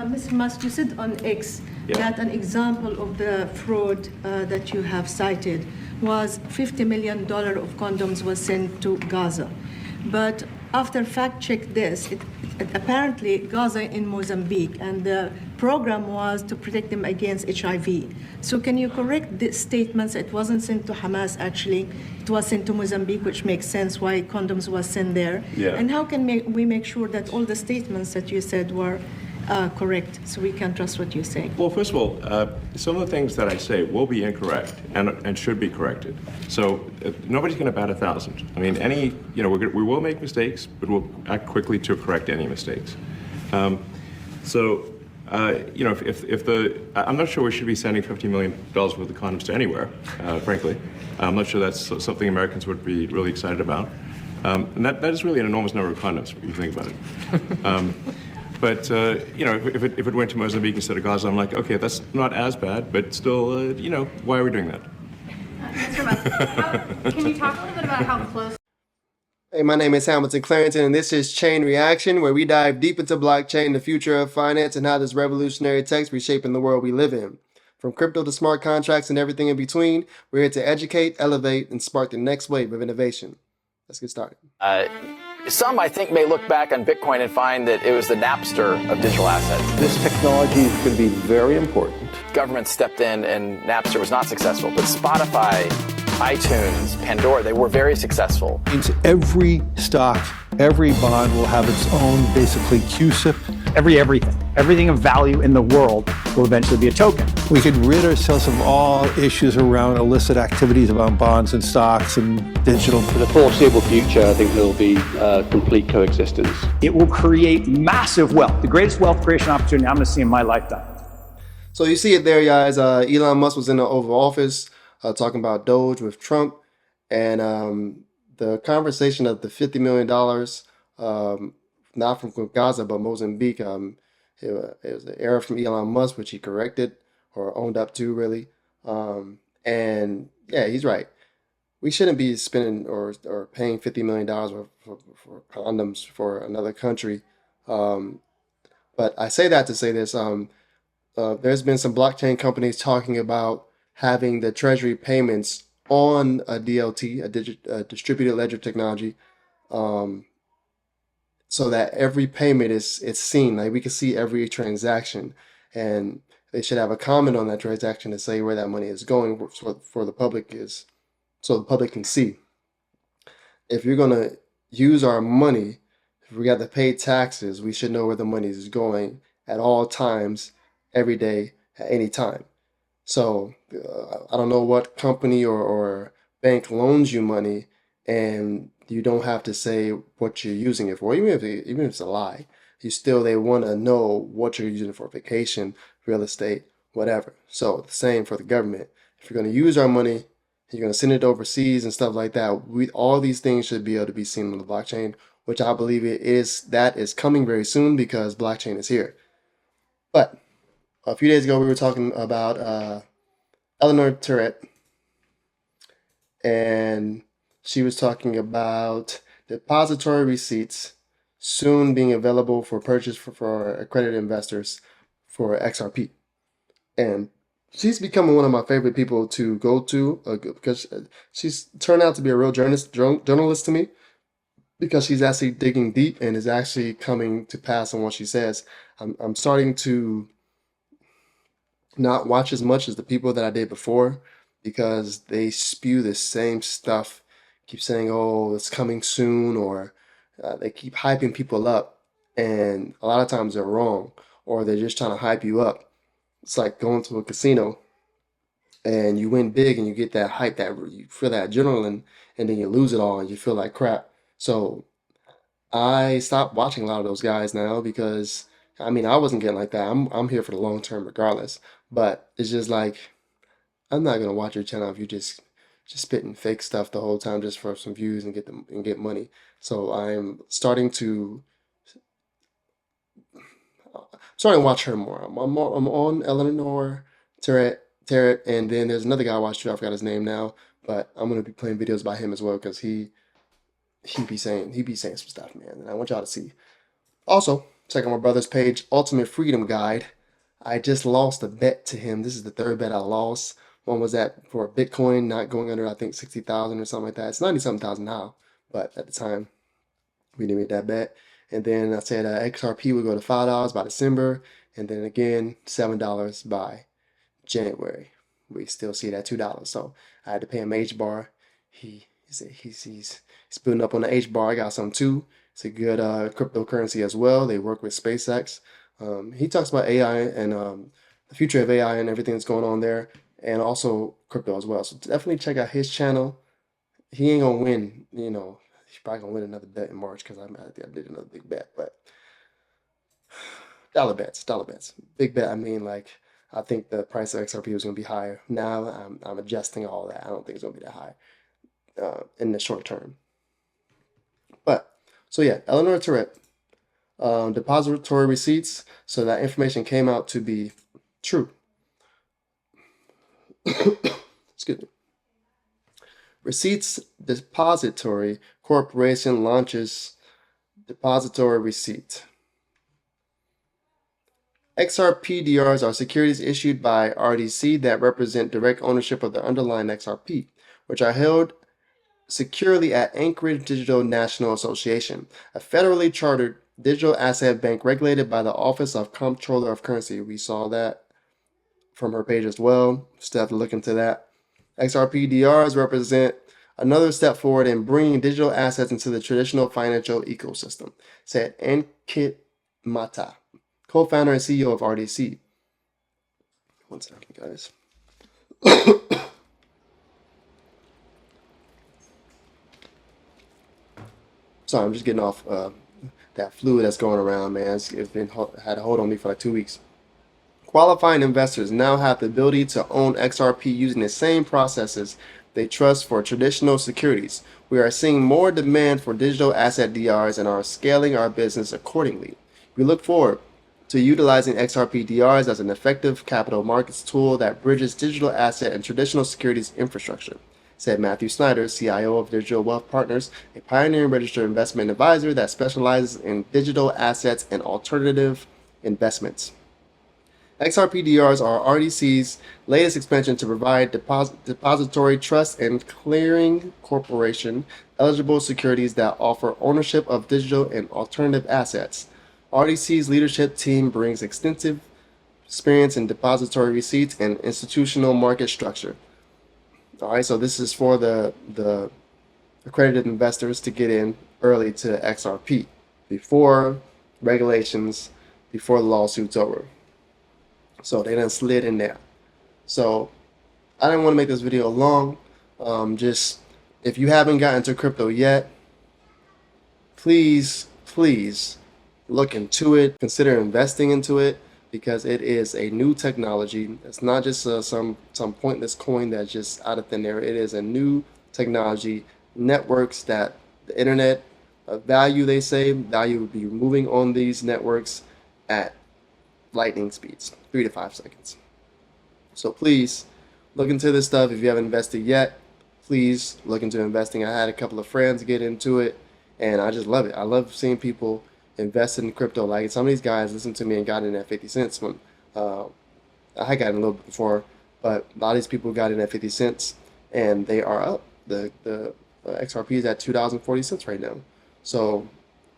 Mr. Musk, you said on X Yeah. that an example of the fraud that you have cited was $50 million of condoms was sent to Gaza. But after fact-check this, apparently Gaza in Mozambique, and the program was to protect them against HIV. So can you correct the statements? It wasn't sent to Hamas, actually. It was sent to Mozambique, which makes sense why condoms was sent there. Yeah. And how can we make sure that all the statements that you said were correct, so we can trust what you say? Well, first of all, some of the things that I say will be incorrect and should be corrected. So nobody's going to bat 1,000. I mean, we will make mistakes, but we'll act quickly to correct any mistakes. I'm not sure we should be sending $50 million worth of condoms to anywhere, frankly. I'm not sure that's something Americans would be really excited about. And that is really an enormous number of condoms, if you think about it. But if it went to Mozambique instead of Gaza, I'm like, okay, that's not as bad, but still, why are we doing that? Mr. Musk, can you talk a little bit about how close? Hey, my name is Hamilton Clarington, and this is Chain Reaction, where we dive deep into blockchain, the future of finance, and how this revolutionary tech's reshaping the world we live in. From crypto to smart contracts and everything in between, we're here to educate, elevate, and spark the next wave of innovation. Let's get started. Some, I think, may look back on Bitcoin and find that it was the Napster of digital assets. This technology is going to be very important. Government stepped in and Napster was not successful, but Spotify, iTunes, Pandora, they were very successful. Means every stock, every bond will have its own, basically, CUSIP. Everything of value in the world will eventually be a token. We could rid ourselves of all issues around illicit activities around bonds and stocks and digital. For the foreseeable future, I think there will be complete coexistence. It will create massive wealth, the greatest wealth creation opportunity I'm going to see in my lifetime. So you see it there, guys. Elon Musk was in the Oval Office talking about Doge with Trump, and the conversation of the $50 million, not from Gaza, but Mozambique, it was an error from Elon Musk, which he corrected or owned up to, really. And yeah, he's right. We shouldn't be spending or paying $50 million for condoms for another country. But I say that to say this. There's been some blockchain companies talking about having the Treasury payments on a DLT, a distributed ledger technology, so that every payment it's seen, like we can see every transaction, and they should have a comment on that transaction to say where that money is going for the public so the public can see. If you're gonna use our money, if we got to pay taxes, we should know where the money is going at all times, every day, at any time. So I don't know what company or bank loans you money, and you don't have to say what you're using it for, even if it's a lie. They want to know what you're using it for: vacation, real estate, whatever. So the same for the government. If you're going to use our money, you're going to send it overseas and stuff like that, all these things should be able to be seen on the blockchain, which I believe that is coming very soon because blockchain is here. But a few days ago, we were talking about Eleanor Turret, and she was talking about depository receipts soon being available for purchase for accredited investors for XRP. And she's becoming one of my favorite people to go to because she's turned out to be a real journalist to me, because she's actually digging deep and is actually coming to pass on what she says. I'm starting to not watch as much as the people that I did before, because they spew the same stuff, keep saying, oh, it's coming soon, or they keep hyping people up, and a lot of times they're wrong, or they're just trying to hype you up. It's like going to a casino and you win big and you get that hype, that you feel that adrenaline, and then you lose it all and you feel like crap. So I stopped watching a lot of those guys now, because I wasn't getting like that. I'm here for the long term regardless, but it's just like, I'm not gonna watch your channel if you just spitting fake stuff the whole time just for some views and get money. So I'm starting to watch her more. I'm on Eleanor Turret, and then there's another guy I watched too. I forgot his name now, but I'm gonna be playing videos by him as well, because he be saying some stuff, man, and I want y'all to see. Also, check out my brother's page, Ultimate Freedom Guide. I just lost a bet to him. This is the third bet I lost. One was for Bitcoin not going under, I think, 60,000 or something like that. It's 90-something thousand now, but at the time, we didn't make that bet. And then I said XRP would go to $5 by December, and then again, $7 by January. We still see it at $2. So I had to pay him H-bar. He's building up on the H-bar. I got some too. It's a good cryptocurrency as well. They work with SpaceX. He talks about AI and the future of AI and everything that's going on there, and also crypto as well. So definitely check out his channel. He ain't gonna win, you know. He's probably gonna win another bet in March because I did another big bet. But dollar bets. Big bet. I mean, like, I think the price of XRP was gonna be higher. Now I'm adjusting all that. I don't think it's gonna be that high in the short term. But so yeah, Eleanor Turret. Depository receipts, so that information came out to be true. Excuse me. Receipts Depository Corporation launches depository receipt. XRPDRs are securities issued by RDC that represent direct ownership of the underlying XRP, which are held securely at Anchorage Digital National Association, a federally chartered digital asset bank regulated by the Office of Comptroller of Currency. We saw that from her page as well. Still have to look into that. XRPDRs represent another step forward in bringing digital assets into the traditional financial ecosystem, said Ankit Mata, co-founder and CEO of RDC. One second, guys. Sorry, I'm just getting off that fluid that's going around, man. It's been had a hold on me for like 2 weeks. Qualifying investors now have the ability to own XRP using the same processes they trust for traditional securities. We are seeing more demand for digital asset DRs and are scaling our business accordingly. We look forward to utilizing XRP DRs as an effective capital markets tool that bridges digital asset and traditional securities infrastructure, said Matthew Snyder, CIO of Digital Wealth Partners, a pioneering registered investment advisor that specializes in digital assets and alternative investments. XRPDRs are RDC's latest expansion to provide depository trust and clearing corporation eligible securities that offer ownership of digital and alternative assets. RDC's leadership team brings extensive experience in depository receipts and institutional market structure. All right, so this is for the accredited investors to get in early to XRP before regulations, before the lawsuit's over. So they done slid in there. So I didn't want to make this video long. Just if you haven't gotten into crypto yet, please look into it. Consider investing into it because it is a new technology. It's not just some pointless coin that's just out of thin air. It is a new technology. Networks that the internet value, they say, value would be moving on these networks at lightning speeds, 3 to 5 seconds. So please look into this stuff. If you haven't invested yet, please look into investing. I had a couple of friends get into it and I just love it. I love seeing people invest in crypto. Like some of these guys listened to me and got in at 50 cents when I had gotten a little bit before, but a lot of these people got in at 50 cents and they are up. The XRP is at $2.40 right now. So,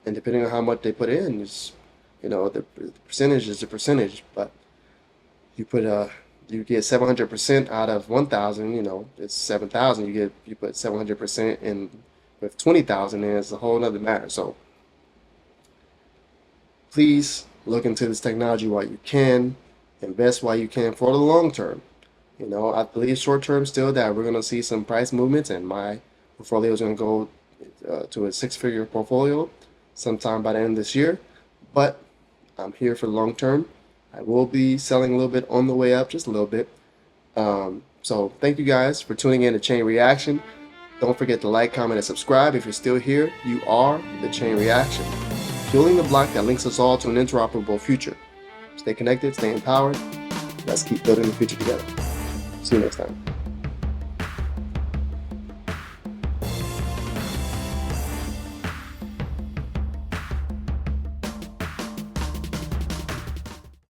and depending on how much they put in, is, you know, the percentage is the percentage, but you put you get 700% out of 1,000, you know, it's 7,000. You put 700% in with 20,000, and it's a whole other matter. So please look into this technology while you can, invest while you can for the long term. You know, I believe short term still that we're gonna see some price movements, and my portfolio is gonna go to a 6-figure portfolio sometime by the end of this year. But I'm here for the long term. I will be selling a little bit on the way up, just a little bit. So thank you guys for tuning in to Chain Reaction. Don't forget to like, comment, and subscribe. If you're still here, you are the Chain Reaction, fueling the block that links us all to an interoperable future. Stay connected, stay empowered. Let's keep building the future together. See you next time.